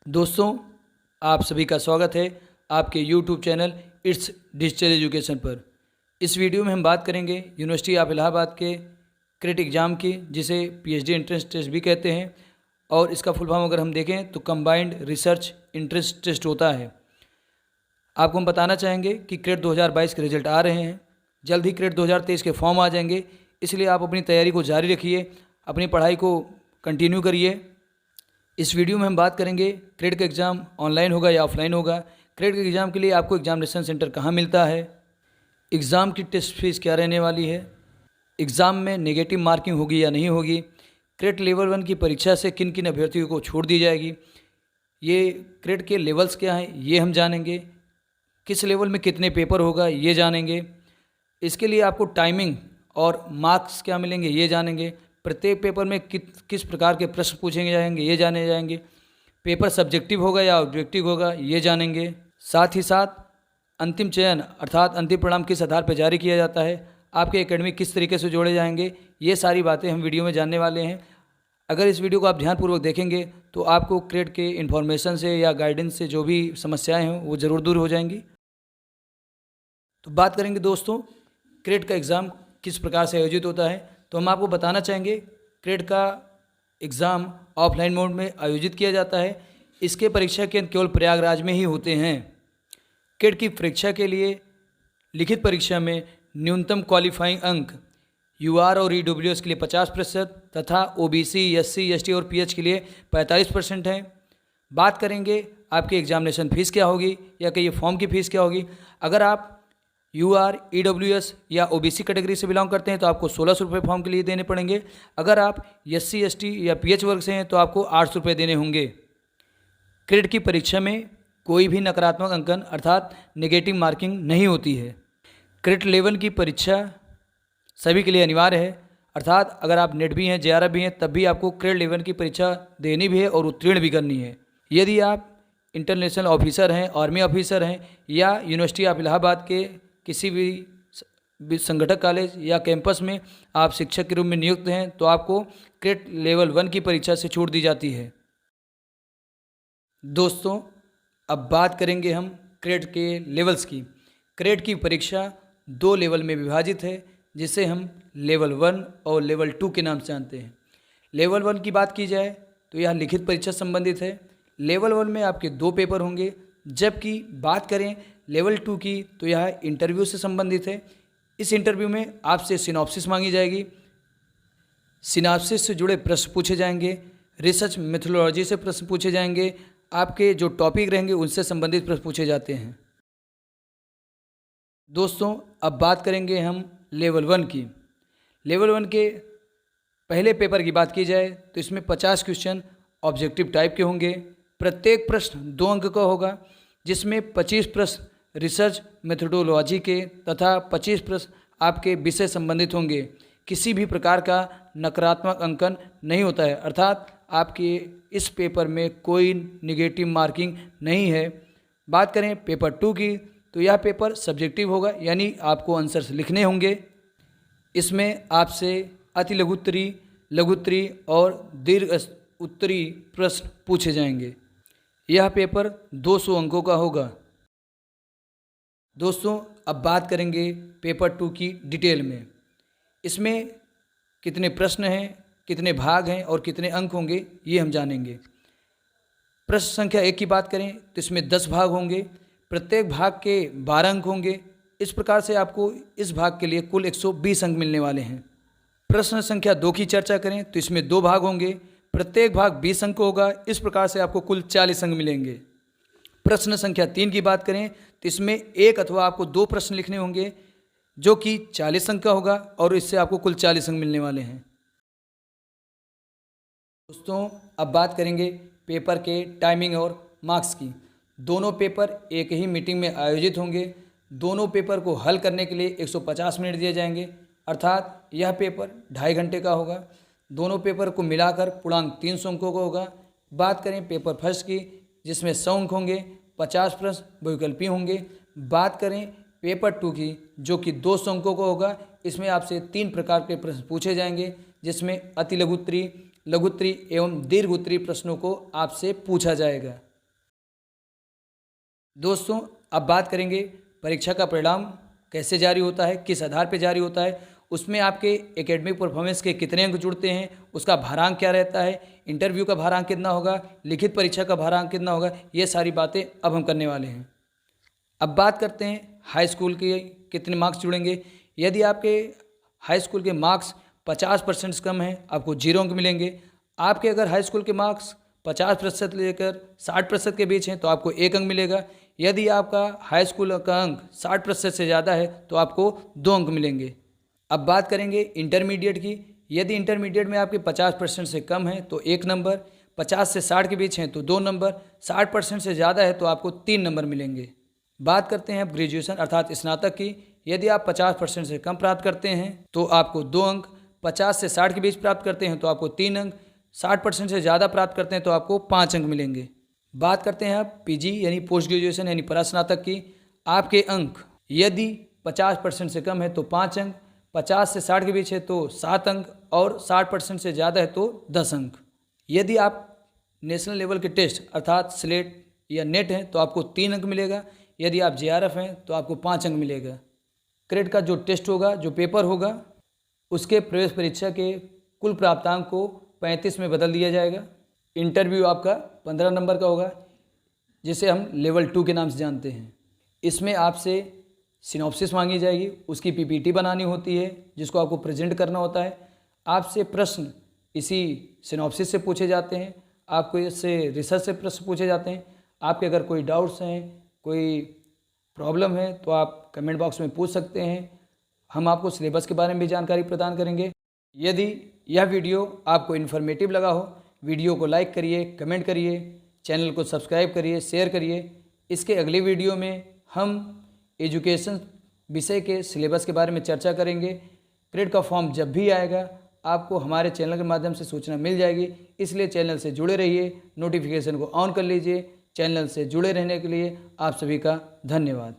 दोस्तों, आप सभी का स्वागत है आपके YouTube channel it's digital education पर। इस वीडियो में हम बात करेंगे यूनिवर्सिटी ऑफ इलाहाबाद के क्रेट एग्ज़ाम की, जिसे PhD एंट्रेंस टेस्ट भी कहते हैं, और इसका फुल फॉर्म अगर हम देखें तो कंबाइंड रिसर्च एंट्रेंस टेस्ट होता है। आपको हम बताना चाहेंगे कि क्रेट 2022 के रिजल्ट आ रहे हैं, जल्द ही क्रेट 2023 के फॉर्म आ जाएंगे, इसलिए आप अपनी तैयारी को जारी रखिए, अपनी पढ़ाई को कंटिन्यू करिए। इस वीडियो में हम बात करेंगे क्रेट का एग्ज़ाम ऑनलाइन होगा या ऑफलाइन होगा, क्रेट के एग्ज़ाम के लिए आपको एग्जामिनेशन सेंटर कहाँ मिलता है, एग्ज़ाम की टेस्ट फीस क्या रहने वाली है, एग्ज़ाम में नेगेटिव मार्किंग होगी या नहीं होगी, क्रेट लेवल 1 की परीक्षा से किन किन अभ्यर्थियों को छूट दी जाएगी, ये क्रेट के लेवल्स क्या हैं ये हम जानेंगे, किस लेवल में कितने पेपर होगा ये जानेंगे, इसके लिए आपको टाइमिंग और मार्क्स क्या मिलेंगे ये जानेंगे, प्रत्येक पेपर में किस प्रकार के प्रश्न पूछे जाएंगे ये जाने जाएंगे, पेपर सब्जेक्टिव होगा या ऑब्जेक्टिव होगा ये जानेंगे। साथ ही साथ अंतिम चयन अर्थात अंतिम परिणाम किस आधार पर जारी किया जाता है, आपके एकेडमिक किस तरीके से जोड़े जाएंगे, ये सारी बातें हम वीडियो में जानने वाले हैं। अगर इस वीडियो को आप ध्यानपूर्वक देखेंगे तो आपको क्रेट के इन्फॉर्मेशन से या गाइडेंस से जो भी समस्याएँ हैं वो ज़रूर दूर हो जाएंगी। तो बात करेंगे दोस्तों क्रेट का एग्ज़ाम किस प्रकार से आयोजित होता है, तो हम आपको बताना चाहेंगे क्रेट का एग्ज़ाम ऑफलाइन मोड में आयोजित किया जाता है। इसके परीक्षा केंद्र केवल प्रयागराज में ही होते हैं। क्रेट की परीक्षा के लिए लिखित परीक्षा में न्यूनतम क्वालिफाइंग अंक UR और EWS के लिए 50% तथा OBC, SC, ST और PH के लिए 45% हैं। बात करेंगे आपकी एग्जामिनेशन फ़ीस क्या होगी या कि ये फॉर्म की फ़ीस क्या होगी। अगर आप UR, EWS या OBC कैटेगरी से बिलोंग करते हैं तो आपको 1600 रुपये फॉर्म के लिए देने पड़ेंगे। अगर आप SC, ST या PH वर्ग से हैं तो आपको 800 रुपये देने होंगे। क्रेट की परीक्षा में कोई भी नकारात्मक अंकन अर्थात नेगेटिव मार्किंग नहीं होती है। क्रेट लेवल की परीक्षा सभी के लिए अनिवार्य है, अर्थात अगर आप नेट भी हैं, JRF भी हैं, तब भी आपको क्रेट लेवल की परीक्षा देनी भी है और उत्तीर्ण भी करनी है। यदि आप इंटरनेशनल ऑफिसर हैं, आर्मी ऑफिसर हैं या यूनिवर्सिटी ऑफ इलाहाबाद के किसी भी संगठक कॉलेज या कैंपस में आप शिक्षक के रूप में नियुक्त हैं तो आपको क्रेट लेवल 1 की परीक्षा से छूट दी जाती है। दोस्तों, अब बात करेंगे हम क्रेट के लेवल्स की। क्रेट की परीक्षा 2 लेवल में विभाजित है, जिसे हम लेवल 1 और लेवल 2 के नाम से जानते हैं। लेवल 1 की बात की जाए तो यह लिखित परीक्षा संबंधित है। लेवल 1 में आपके 2 पेपर होंगे, जबकि बात करें लेवल 2 की तो यह इंटरव्यू से संबंधित है। इस इंटरव्यू में आपसे सिनॉप्सिस मांगी जाएगी, सिनॉप्सिस से जुड़े प्रश्न पूछे जाएंगे, रिसर्च मेथोडोलॉजी से प्रश्न पूछे जाएंगे, आपके जो टॉपिक रहेंगे उनसे संबंधित प्रश्न पूछे जाते हैं। दोस्तों, अब बात करेंगे हम लेवल 1 की। लेवल 1 के पहले पेपर की बात की जाए तो इसमें 50 क्वेश्चन ऑब्जेक्टिव टाइप के होंगे। प्रत्येक प्रश्न 2 अंक का होगा, जिसमें 25 प्रश्न रिसर्च मेथोडोलॉजी के तथा 25 प्रश्न आपके विषय संबंधित होंगे। किसी भी प्रकार का नकारात्मक अंकन नहीं होता है, अर्थात आपके इस पेपर में कोई निगेटिव मार्किंग नहीं है। बात करें पेपर 2 की तो यह पेपर सब्जेक्टिव होगा, यानी आपको आंसर्स लिखने होंगे। इसमें आपसे अति लघुत्तरी, लघुत्तरी और दीर्घ उत्तरी प्रश्न पूछे जाएंगे। यह पेपर 200 अंकों का होगा। दोस्तों, अब बात करेंगे पेपर 2 की डिटेल में। इसमें कितने प्रश्न हैं, कितने भाग हैं और कितने अंक होंगे ये हम जानेंगे। प्रश्न संख्या 1 की बात करें तो इसमें 10 भाग होंगे, प्रत्येक भाग के 12 अंक होंगे। इस प्रकार से आपको इस भाग के लिए कुल 120 अंक मिलने वाले हैं। प्रश्न संख्या 2 की चर्चा करें तो इसमें 2 भाग होंगे, प्रत्येक भाग 20 अंक होगा। इस प्रकार से आपको कुल 40 अंक मिलेंगे। प्रश्न संख्या 3 की बात करें तो इसमें 1 अथवा आपको 2 प्रश्न लिखने होंगे, जो कि 40 अंक का होगा और इससे आपको कुल 40 अंक मिलने वाले हैं। दोस्तों, अब बात करेंगे पेपर के टाइमिंग और मार्क्स की। दोनों पेपर एक ही मीटिंग में आयोजित होंगे। दोनों पेपर को हल करने के लिए 150 मिनट दिए जाएंगे, अर्थात यह पेपर 2.5 घंटे का होगा। दोनों पेपर को मिलाकर पूर्णांक 300 अंकों का होगा। बात करें पेपर फर्स्ट की, जिसमें 100 अंक होंगे, 50 प्रश्न बहुविकल्पी होंगे। बात करें पेपर 2 की, जो कि 200 अंकों का होगा। इसमें आपसे 3 प्रकार के प्रश्न पूछे जाएंगे, जिसमें अति लघुत्तरी, लघुत्तरी एवं दीर्घ उत्तरी प्रश्नों को आपसे पूछा जाएगा। दोस्तों, अब बात करेंगे परीक्षा का परिणाम कैसे जारी होता है, किस आधार पर जारी होता है, उसमें आपके एकेडमिक परफॉर्मेंस के कितने अंक जुड़ते हैं, उसका भारांक क्या रहता है, इंटरव्यू का भारांक कितना होगा, लिखित परीक्षा का भारांक कितना होगा, ये सारी बातें अब हम करने वाले हैं। अब बात करते हैं हाई स्कूल के कितने मार्क्स जुड़ेंगे। यदि आपके हाई स्कूल के मार्क्स 50% से कम हैं, आपको 0 अंक मिलेंगे। आपके अगर हाई स्कूल के मार्क्स 50% लेकर 60% के बीच हैं तो आपको 1 अंक मिलेगा। यदि आपका हाई स्कूल का अंक 60% से ज़्यादा है तो आपको 2 अंक मिलेंगे। अब बात करेंगे इंटरमीडिएट की। यदि इंटरमीडिएट में आपके 50% से कम है तो 1 नंबर, 50 से 60 के बीच हैं तो 2 नंबर, 60% से ज़्यादा है तो आपको 3 नंबर मिलेंगे। बात करते हैं अब ग्रेजुएशन अर्थात स्नातक की। यदि आप 50% से कम प्राप्त करते हैं तो आपको 2 अंक, 50 से 60 के बीच प्राप्त करते हैं तो आपको 3 अंक, 60% से ज़्यादा प्राप्त करते हैं तो आपको 5 अंक मिलेंगे। बात करते हैं अब पीजी यानी पोस्ट ग्रेजुएशन यानी परास्नातक की। आपके अंक यदि 50% से कम है तो 5 अंक, 50 से 60 के बीच है तो 7 अंक और 60% से ज़्यादा है तो 10 अंक। यदि आप नेशनल लेवल के टेस्ट अर्थात स्लेट या नेट हैं तो आपको 3 अंक मिलेगा। यदि आप जेआरएफ हैं तो आपको 5 अंक मिलेगा। क्रेड का जो टेस्ट होगा, जो पेपर होगा, उसके प्रवेश परीक्षा के कुल प्राप्तांक को 35 में बदल दिया जाएगा। इंटरव्यू आपका 15 नंबर का होगा जिसे हम लेवल 2 के नाम से जानते हैं। इसमें आपसे सिनॉप्सिस मांगी जाएगी, उसकी पीपीटी बनानी होती है जिसको आपको प्रेजेंट करना होता है। आपसे प्रश्न इसी सिनॉप्सिस से पूछे जाते हैं, आपको इससे रिसर्च से प्रश्न पूछे जाते हैं। आपके अगर कोई डाउट्स हैं, कोई प्रॉब्लम है तो आप कमेंट बॉक्स में पूछ सकते हैं। हम आपको सिलेबस के बारे में भी जानकारी प्रदान करेंगे। यदि यह वीडियो आपको इन्फॉर्मेटिव लगा हो, वीडियो को लाइक करिए, कमेंट करिए, चैनल को सब्सक्राइब करिए, शेयर करिए। इसके अगली वीडियो में हम एजुकेशन विषय के सिलेबस के बारे में चर्चा करेंगे। क्रेड का फॉर्म जब भी आएगा आपको हमारे चैनल के माध्यम से सूचना मिल जाएगी, इसलिए चैनल से जुड़े रहिए, नोटिफिकेशन को ऑन कर लीजिए। चैनल से जुड़े रहने के लिए आप सभी का धन्यवाद।